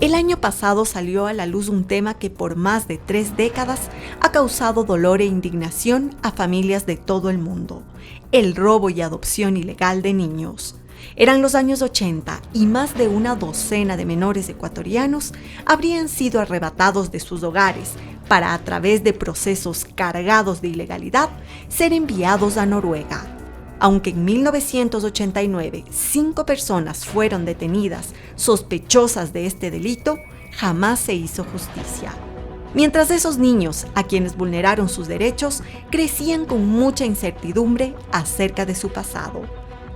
El año pasado salió a la luz un tema que por más de 3 décadas ha causado dolor e indignación a familias de todo el mundo: el robo y adopción ilegal de niños. Eran los años 80 y más de una docena de menores ecuatorianos habrían sido arrebatados de sus hogares para, a través de procesos cargados de ilegalidad, ser enviados a Noruega. Aunque en 1989 5 personas fueron detenidas sospechosas de este delito, jamás se hizo justicia. Mientras esos niños, a quienes vulneraron sus derechos, crecían con mucha incertidumbre acerca de su pasado.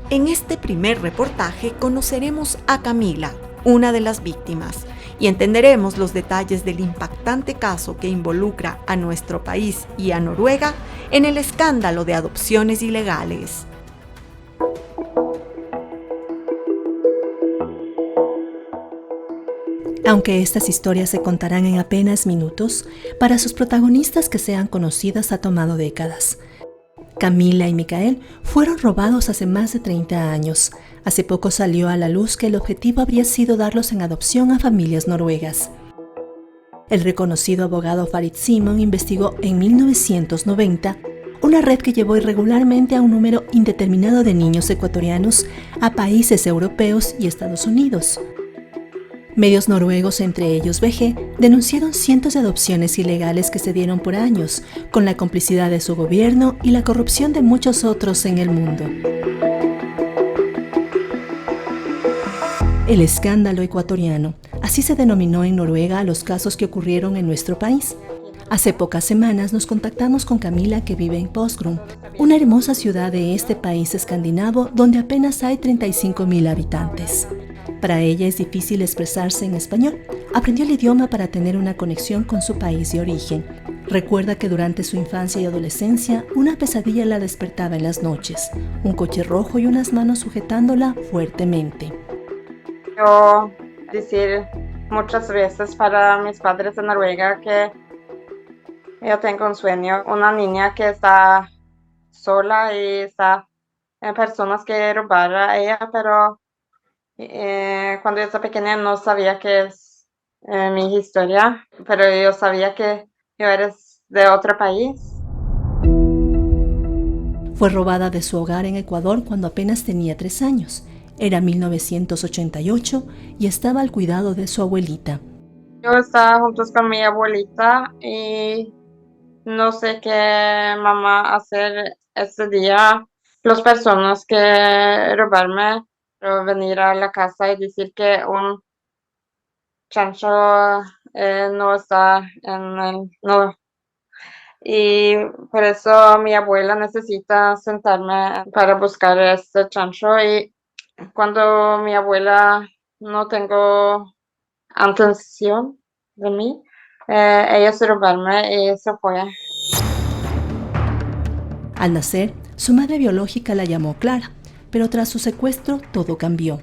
En este primer reportaje conoceremos a Camila, una de las víctimas, y entenderemos los detalles del impactante caso que involucra a nuestro país y a Noruega en el escándalo de adopciones ilegales. Aunque estas historias se contarán en apenas minutos, para sus protagonistas que sean conocidas ha tomado décadas. Camila y Micael fueron robados hace más de 30 años. Hace poco salió a la luz que el objetivo habría sido darlos en adopción a familias noruegas. El reconocido abogado Farid Simon investigó en 1990 una red que llevó irregularmente a un número indeterminado de niños ecuatorianos a países europeos y Estados Unidos. Medios noruegos, entre ellos VG, denunciaron cientos de adopciones ilegales que se dieron por años, con la complicidad de su gobierno y la corrupción de muchos otros en el mundo. El escándalo ecuatoriano, así se denominó en Noruega a los casos que ocurrieron en nuestro país. Hace pocas semanas nos contactamos con Camila, que vive en Porsgrunn, una hermosa ciudad de este país escandinavo donde apenas hay 35.000 habitantes. Para ella es difícil expresarse en español. Aprendió el idioma para tener una conexión con su país de origen. Recuerda que durante su infancia y adolescencia, una pesadilla la despertaba en las noches. Un coche rojo y unas manos sujetándola fuertemente. Yo decir muchas veces para mis padres de Noruega que yo tengo un sueño, una niña que está sola y está en personas que robar a ella, pero cuando yo estaba pequeña no sabía qué es mi historia, pero yo sabía que yo era de otro país. Fue robada de su hogar en Ecuador cuando apenas tenía 3 años. Era 1988 y estaba al cuidado de su abuelita. Yo estaba juntos con mi abuelita y no sé qué mamá hacer ese día. Las personas que robarme, venir a la casa y decir que un chancho no está en el... No. Y por eso mi abuela necesita sentarme para buscar este chancho. Y cuando mi abuela no tengo atención de mí, ella se robarme y se fue. Al nacer, su madre biológica la llamó Clara, pero tras su secuestro todo cambió.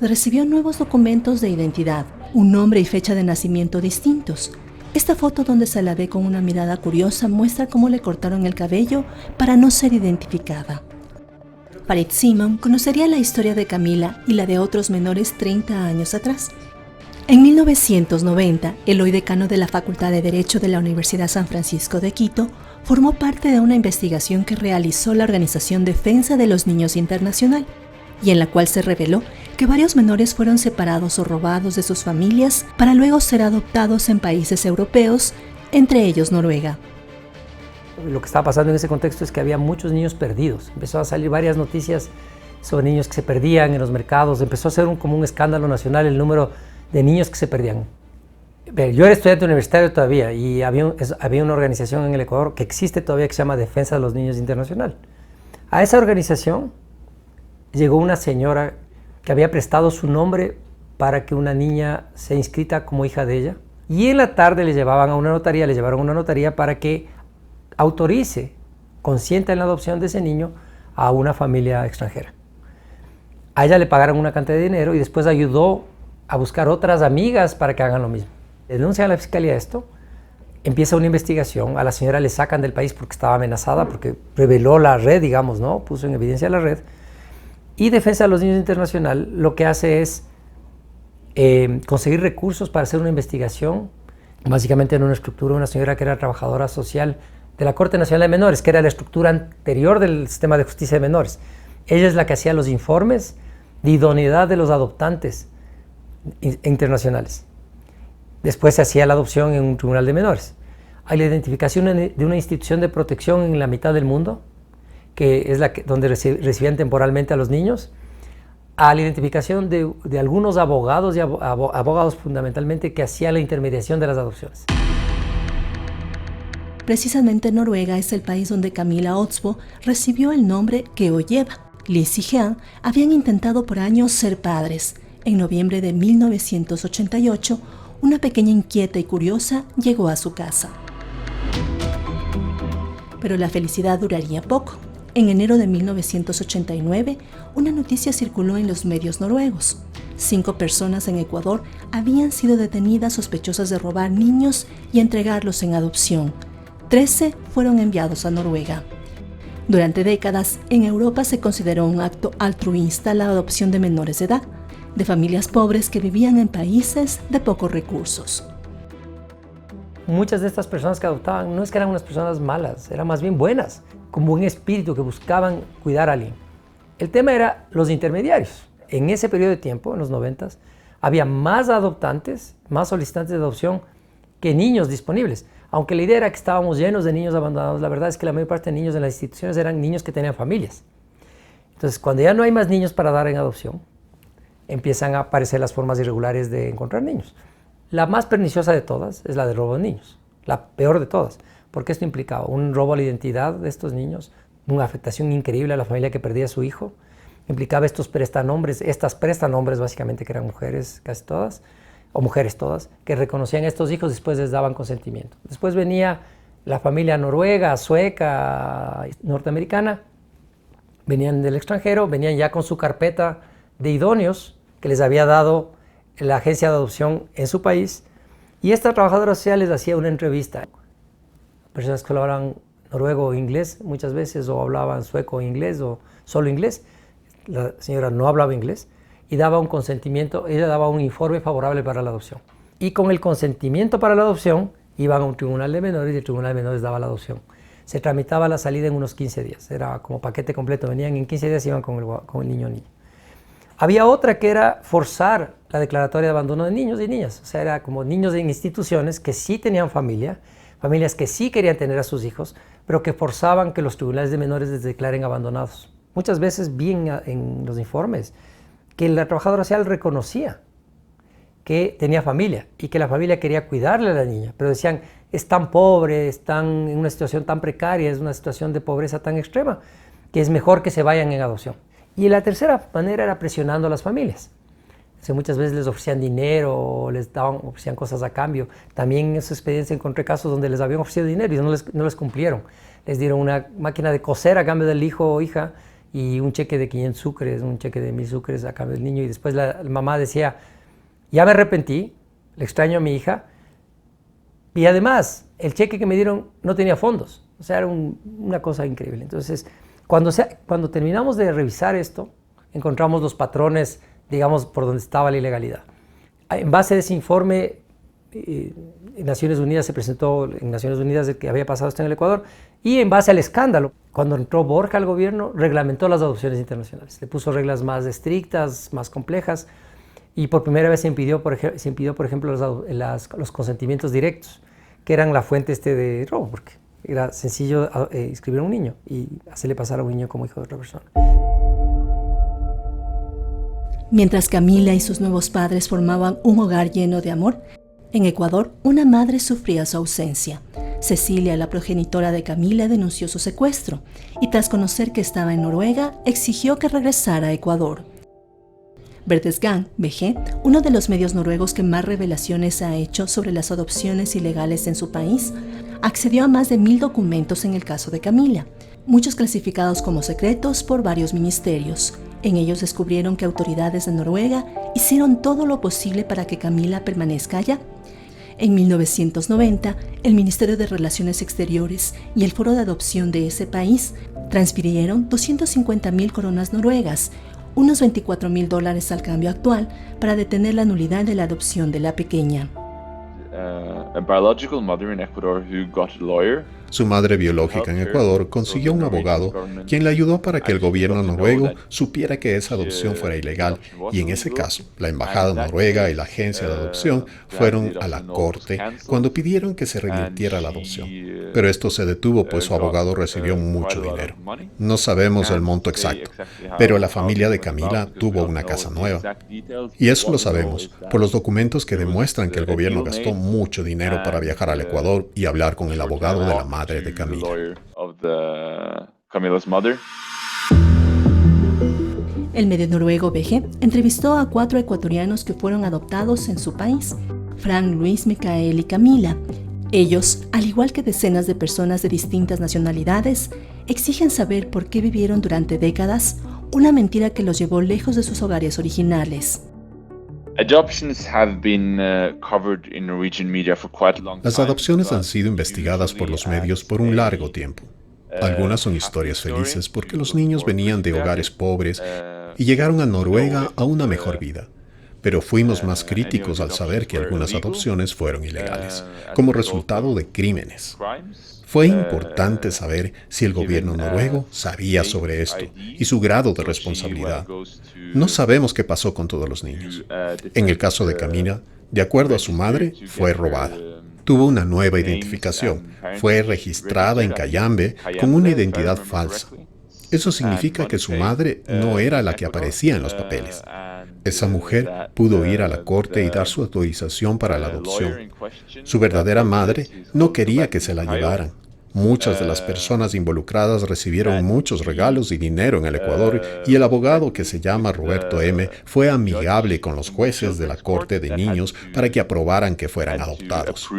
Recibió nuevos documentos de identidad, un nombre y fecha de nacimiento distintos. Esta foto, donde se la ve con una mirada curiosa, muestra cómo le cortaron el cabello para no ser identificada. Farid Simon conocería la historia de Camila y la de otros menores 30 años atrás. En 1990, el hoy decano de la Facultad de Derecho de la Universidad San Francisco de Quito formó parte de una investigación que realizó la organización Defensa de los Niños Internacional, y en la cual se reveló que varios menores fueron separados o robados de sus familias para luego ser adoptados en países europeos, entre ellos Noruega. Lo que estaba pasando en ese contexto es que había muchos niños perdidos. Empezó a salir varias noticias sobre niños que se perdían en los mercados. Empezó a ser como un escándalo nacional el número de niños que se perdían. Yo era estudiante universitario todavía y había una organización en el Ecuador que existe todavía que se llama Defensa de los Niños Internacional. A esa organización llegó una señora que había prestado su nombre para que una niña sea inscrita como hija de ella, y en la tarde le llevaron a una notaría para que autorice, consienta en la adopción de ese niño a una familia extranjera. A ella le pagaron una cantidad de dinero y después ayudó a buscar otras amigas para que hagan lo mismo. Denuncian a la fiscalía esto, empieza una investigación, a la señora le sacan del país porque estaba amenazada, porque reveló la red, digamos, ¿no? Puso en evidencia la red. Y Defensa de los Niños Internacional lo que hace es conseguir recursos para hacer una investigación, básicamente en una estructura, una señora que era trabajadora social de la Corte Nacional de Menores, que era la estructura anterior del sistema de justicia de menores. Ella es la que hacía los informes de idoneidad de los adoptantes internacionales. Después se hacía la adopción en un tribunal de menores. Hay la identificación de una institución de protección en la mitad del mundo, que es donde recibían temporalmente a los niños, a la identificación de algunos abogados, y abogados fundamentalmente, que hacían la intermediación de las adopciones. Precisamente Noruega es el país donde Camilla Odsbo recibió el nombre que hoy lleva. Liz y Jean habían intentado por años ser padres. En noviembre de 1988, una pequeña inquieta y curiosa llegó a su casa. Pero la felicidad duraría poco. En enero de 1989, una noticia circuló en los medios noruegos. 5 personas en Ecuador habían sido detenidas sospechosas de robar niños y entregarlos en adopción. 13 fueron enviados a Noruega. Durante décadas, en Europa se consideró un acto altruista la adopción de menores de edad, de familias pobres que vivían en países de pocos recursos. Muchas de estas personas que adoptaban no es que eran unas personas malas, eran más bien buenas, con buen espíritu, que buscaban cuidar a alguien. El tema era los intermediarios. En ese periodo de tiempo, en los 90s, había más adoptantes, más solicitantes de adopción que niños disponibles. Aunque la idea era que estábamos llenos de niños abandonados, la verdad es que la mayor parte de niños en las instituciones eran niños que tenían familias. Entonces, cuando ya no hay más niños para dar en adopción, empiezan a aparecer las formas irregulares de encontrar niños. La más perniciosa de todas es la del robo de niños, la peor de todas, porque esto implicaba un robo a la identidad de estos niños, una afectación increíble a la familia que perdía a su hijo, implicaba estas prestanombres básicamente, que eran mujeres casi todas, o mujeres todas, que reconocían a estos hijos y después les daban consentimiento. Después venía la familia noruega, sueca, norteamericana, venían del extranjero, venían ya con su carpeta de idóneos que les había dado la agencia de adopción en su país, y esta trabajadora social les hacía una entrevista. Personas que hablaban noruego o inglés muchas veces, o hablaban sueco o inglés, o solo inglés. La señora no hablaba inglés y daba un consentimiento, ella daba un informe favorable para la adopción. Y con el consentimiento para la adopción iban a un tribunal de menores y el tribunal de menores daba la adopción. Se tramitaba la salida en unos 15 días, era como paquete completo, venían en 15 días y iban con el niño o niña. Había otra que era forzar la declaratoria de abandono de niños y niñas, o sea, era como niños en instituciones que sí tenían familias que sí querían tener a sus hijos, pero que forzaban que los tribunales de menores les declaren abandonados. Muchas veces vi en los informes que la trabajadora social reconocía que tenía familia y que la familia quería cuidarle a la niña, pero decían, es tan pobre, están en una situación tan precaria, es una situación de pobreza tan extrema, que es mejor que se vayan en adopción. Y la tercera manera era presionando a las familias. O sea, muchas veces les ofrecían dinero o ofrecían cosas a cambio. También en esa experiencia encontré casos donde les habían ofrecido dinero y no les cumplieron. Les dieron una máquina de coser a cambio del hijo o hija y un cheque de 500 sucres, un cheque de 1000 sucres a cambio del niño. Y después la mamá decía, ya me arrepentí, le extraño a mi hija. Y además, el cheque que me dieron no tenía fondos. O sea, era una cosa increíble. Entonces, cuando terminamos de revisar esto, encontramos los patrones, digamos, por donde estaba la ilegalidad. En base a ese informe, Naciones Unidas se presentó en Naciones Unidas de que había pasado esto en el Ecuador, y en base al escándalo, cuando entró Borja al gobierno, reglamentó las adopciones internacionales. Le puso reglas más estrictas, más complejas, y por primera vez se impidió, por ejemplo, los consentimientos directos, que eran la fuente de robo, porque era sencillo inscribir a un niño y hacerle pasar a un niño como hijo de otra persona. Mientras Camilla y sus nuevos padres formaban un hogar lleno de amor, en Ecuador una madre sufría su ausencia. Cecilia, la progenitora de Camilla, denunció su secuestro y tras conocer que estaba en Noruega, exigió que regresara a Ecuador. Bertesgaden, VG, uno de los medios noruegos que más revelaciones ha hecho sobre las adopciones ilegales en su país, accedió a más de 1000 documentos en el caso de Camilla, muchos clasificados como secretos por varios ministerios. En ellos descubrieron que autoridades de Noruega hicieron todo lo posible para que Camilla permanezca allá. En 1990, el Ministerio de Relaciones Exteriores y el Foro de Adopción de ese país transfirieron 250.000 coronas noruegas, unos $24,000 al cambio actual para detener la nulidad de la adopción de la pequeña. A biological mother in Ecuador who got a lawyer. Su madre biológica en Ecuador consiguió un abogado quien le ayudó para que el gobierno noruego supiera que esa adopción fuera ilegal, y en ese caso, la embajada noruega y la agencia de adopción fueron a la corte cuando pidieron que se revirtiera la adopción. Pero esto se detuvo pues su abogado recibió mucho dinero. No sabemos el monto exacto, pero la familia de Camila tuvo una casa nueva. Y eso lo sabemos por los documentos que demuestran que el gobierno gastó mucho dinero para viajar al Ecuador y hablar con el abogado de la madre de Camila. El medio noruego VG entrevistó a 4 ecuatorianos que fueron adoptados en su país, Frank, Luis, Micael y Camila. Ellos, al igual que decenas de personas de distintas nacionalidades, exigen saber por qué vivieron durante décadas una mentira que los llevó lejos de sus hogares originales. Las adopciones han sido investigadas por los medios por un largo tiempo. Algunas son historias felices porque los niños venían de hogares pobres y llegaron a Noruega a una mejor vida. Pero fuimos más críticos al saber que algunas adopciones fueron ilegales, como resultado de crímenes. Fue importante saber si el gobierno noruego sabía sobre esto y su grado de responsabilidad. No sabemos qué pasó con todos los niños. En el caso de Camila, de acuerdo a su madre, fue robada. Tuvo una nueva identificación. Fue registrada en Cayambe con una identidad falsa. Eso significa que su madre no era la que aparecía en los papeles. Esa mujer pudo ir a la corte y dar su autorización para la adopción. Su verdadera madre no quería que se la llevaran. Muchas de las personas involucradas recibieron muchos regalos y dinero en el Ecuador, y el abogado, que se llama Roberto M., fue amigable con los jueces de la Corte de Niños para que aprobaran que fueran adoptados.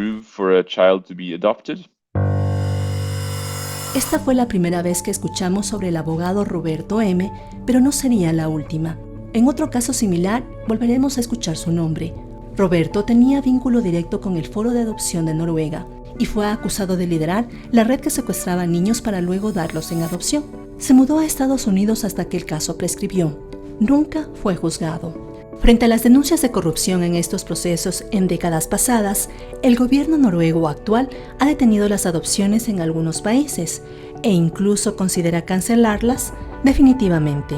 Esta fue la primera vez que escuchamos sobre el abogado Roberto M., pero no sería la última. En otro caso similar, volveremos a escuchar su nombre. Roberto tenía vínculo directo con el Foro de Adopción de Noruega y fue acusado de liderar la red que secuestraba niños para luego darlos en adopción. Se mudó a Estados Unidos hasta que el caso prescribió. Nunca fue juzgado. Frente a las denuncias de corrupción en estos procesos en décadas pasadas, el gobierno noruego actual ha detenido las adopciones en algunos países e incluso considera cancelarlas definitivamente.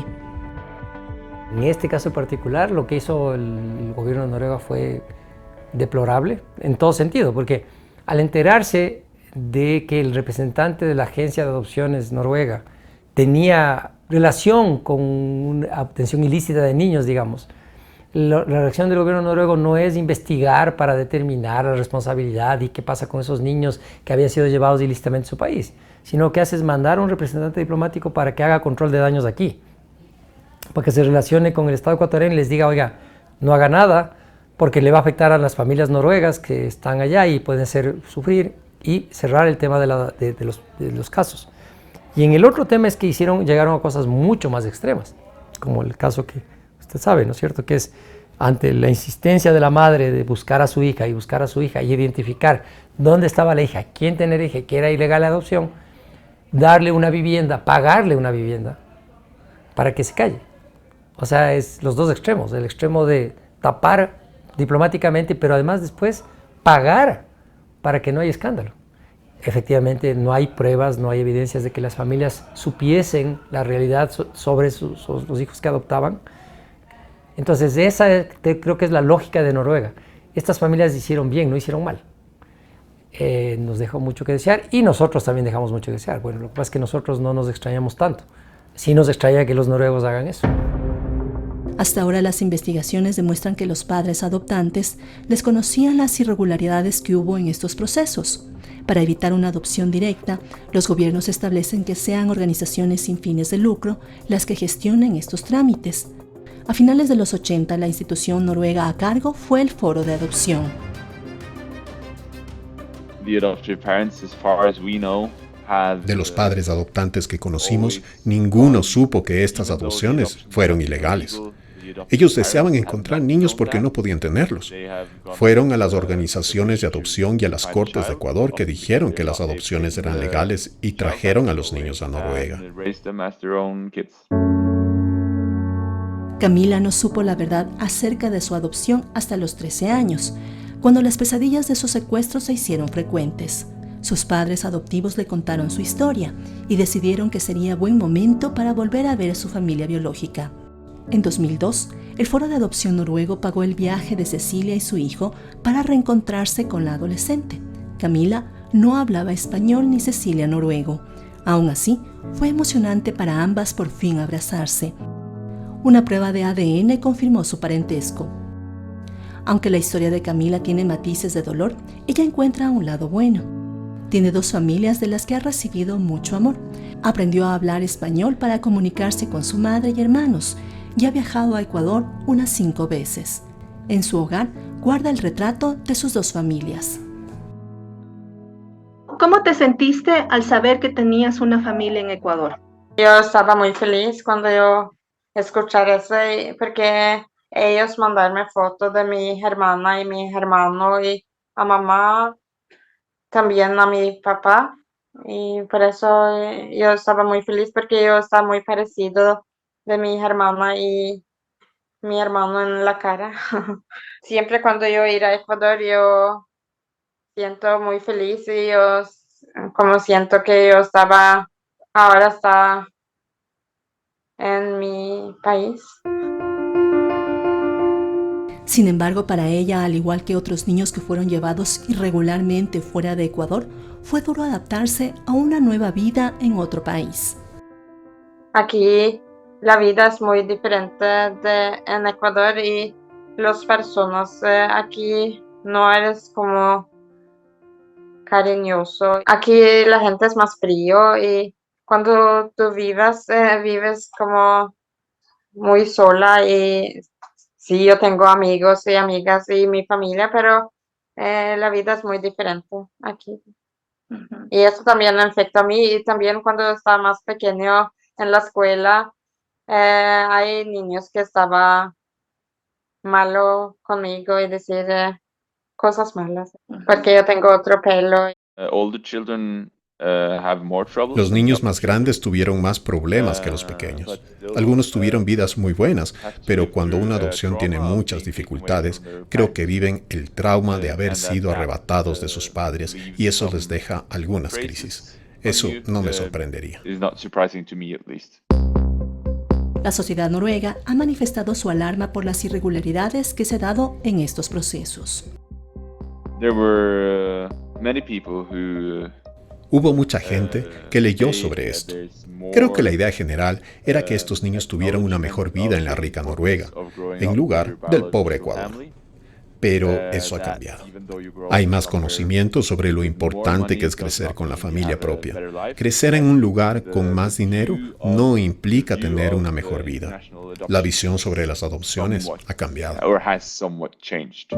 En este caso particular, lo que hizo el gobierno de Noruega fue deplorable en todo sentido, porque al enterarse de que el representante de la agencia de adopciones noruega tenía relación con una obtención ilícita de niños, digamos, la reacción del gobierno noruego no es investigar para determinar la responsabilidad y qué pasa con esos niños que habían sido llevados ilícitamente a su país, sino que hace es mandar a un representante diplomático para que haga control de daños aquí, para que se relacione con el Estado ecuatoriano y les diga, oiga, no haga nada porque le va a afectar a las familias noruegas que están allá y pueden sufrir, y cerrar el tema de los casos. Y en el otro tema es que llegaron a cosas mucho más extremas, como el caso que usted sabe, ¿no es cierto?, que es ante la insistencia de la madre de buscar a su hija y identificar dónde estaba la hija, quién tenía hija, que era ilegal la adopción, darle una vivienda, pagarle una vivienda para que se calle. O sea, es los dos extremos, el extremo de tapar diplomáticamente, pero además después pagar para que no haya escándalo. Efectivamente, no hay pruebas, no hay evidencias de que las familias supiesen la realidad sobre los hijos que adoptaban. Entonces, esa creo que es la lógica de Noruega. Estas familias hicieron bien, no hicieron mal. Nos dejó mucho que desear y nosotros también dejamos mucho que desear. Bueno, lo que pasa es que nosotros no nos extrañamos tanto. Sí nos extraña que los noruegos hagan eso. Hasta ahora las investigaciones demuestran que los padres adoptantes desconocían las irregularidades que hubo en estos procesos. Para evitar una adopción directa, los gobiernos establecen que sean organizaciones sin fines de lucro las que gestionen estos trámites. A finales de los 80, la institución noruega a cargo fue el Foro de Adopción. De los padres adoptantes que conocimos, ninguno supo que estas adopciones fueron ilegales. Ellos deseaban encontrar niños porque no podían tenerlos. Fueron a las organizaciones de adopción y a las cortes de Ecuador que dijeron que las adopciones eran legales y trajeron a los niños a Noruega. Camila no supo la verdad acerca de su adopción hasta los 13 años, cuando las pesadillas de su secuestro se hicieron frecuentes. Sus padres adoptivos le contaron su historia y decidieron que sería buen momento para volver a ver a su familia biológica. En 2002, el Foro de Adopción Noruego pagó el viaje de Cecilia y su hijo para reencontrarse con la adolescente. Camila no hablaba español ni Cecilia noruego. Aún así, fue emocionante para ambas por fin abrazarse. Una prueba de ADN confirmó su parentesco. Aunque la historia de Camila tiene matices de dolor, ella encuentra un lado bueno. Tiene 2 familias de las que ha recibido mucho amor. Aprendió a hablar español para comunicarse con su madre y hermanos y ha viajado a Ecuador unas 5 veces. En su hogar guarda el retrato de sus 2 familias. ¿Cómo te sentiste al saber que tenías una familia en Ecuador? Yo estaba muy feliz cuando yo escuché eso, porque ellos mandarme fotos de mi hermana y mi hermano y a mamá, también a mi papá. Y por eso yo estaba muy feliz porque yo estaba muy parecido de mi hermana y mi hermano en la cara. Siempre cuando yo ir a Ecuador yo siento muy feliz y yo como siento que yo ahora está en mi país. Sin embargo, para ella, al igual que otros niños que fueron llevados irregularmente fuera de Ecuador, fue duro adaptarse a una nueva vida en otro país. Aquí la vida es muy diferente en Ecuador y las personas aquí no eres como cariñoso. Aquí la gente es más frío y cuando tú vives como muy sola y sí, yo tengo amigos y amigas y mi familia, pero la vida es muy diferente aquí. Ujú. Y eso también me afecta a mí y también cuando estaba más pequeño en la escuela, hay niños que estaban malo conmigo y decir cosas malas, porque yo tengo otro pelo. Older children have more troubles Los than niños younger más grandes tuvieron más problemas que los pequeños. Algunos tuvieron vidas muy buenas, pero cuando una adopción tiene muchas dificultades, creo que viven el trauma de haber sido arrebatados de sus padres y eso les deja algunas crisis. Eso no me sorprendería. It's not surprising to me, at least. La sociedad noruega ha manifestado su alarma por las irregularidades que se han dado en estos procesos. There were many people who Hubo mucha gente que leyó sobre esto. Creo que la idea general era que estos niños tuvieran una mejor vida en la rica Noruega, en lugar del pobre Ecuador. Pero eso ha cambiado. Hay más conocimiento sobre lo importante que es crecer con la familia propia. Crecer en un lugar con más dinero no implica tener una mejor vida. La visión sobre las adopciones ha cambiado. or has somewhat changed.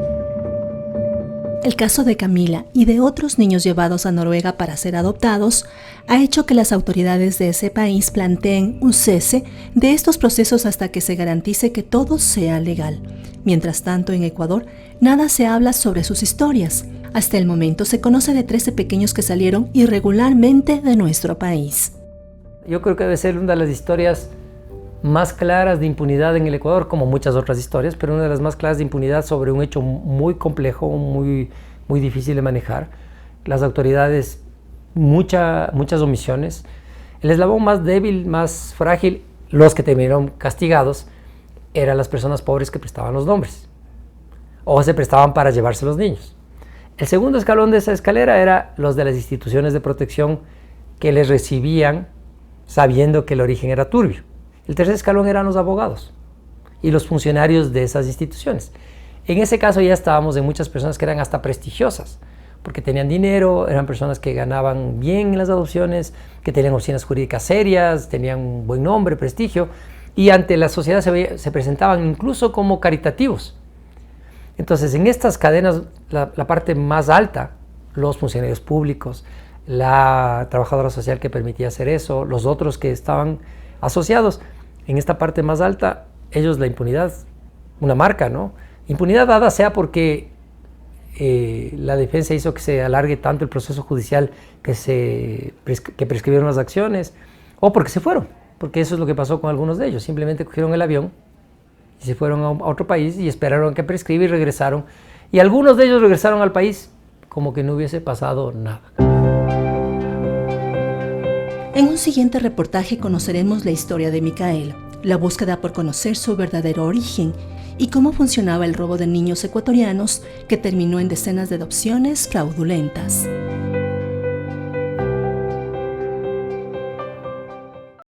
El caso de Camila y de otros niños llevados a Noruega para ser adoptados ha hecho que las autoridades de ese país planteen un cese de estos procesos hasta que se garantice que todo sea legal. Mientras tanto, en Ecuador, nada se habla sobre sus historias. Hasta el momento se conoce de 13 pequeños que salieron irregularmente de nuestro país. Yo creo que debe ser una de las historias más claras de impunidad en el Ecuador, como muchas otras historias, pero una de las más claras de impunidad sobre un hecho muy complejo, muy difícil de manejar. Las autoridades, muchas omisiones. El eslabón más débil, más frágil, los que terminaron castigados, eran las personas pobres que prestaban los nombres o se prestaban para llevarse los niños. El segundo escalón de esa escalera era los de las instituciones de protección que les recibían sabiendo que el origen era turbio. El tercer escalón eran los abogados y los funcionarios de esas instituciones. En ese caso ya estábamos en muchas personas que eran hasta prestigiosas, porque tenían dinero, eran personas que ganaban bien en las adopciones, que tenían oficinas jurídicas serias, tenían un buen nombre, prestigio, y ante la sociedad se presentaban incluso como caritativos. Entonces, en estas cadenas, la parte más alta, los funcionarios públicos, la trabajadora social que permitía hacer eso, los otros que estaban asociados, en esta parte más alta, ellos la impunidad, una marca, ¿no? Impunidad dada sea porque la defensa hizo que se alargue tanto el proceso judicial que prescribieron las acciones, o porque se fueron, porque eso es lo que pasó con algunos de ellos, simplemente cogieron el avión y se fueron a otro país y esperaron que prescriba y regresaron. Y algunos de ellos regresaron al país como que no hubiese pasado nada. En un siguiente reportaje conoceremos la historia de Micael, la búsqueda por conocer su verdadero origen y cómo funcionaba el robo de niños ecuatorianos que terminó en decenas de adopciones fraudulentas.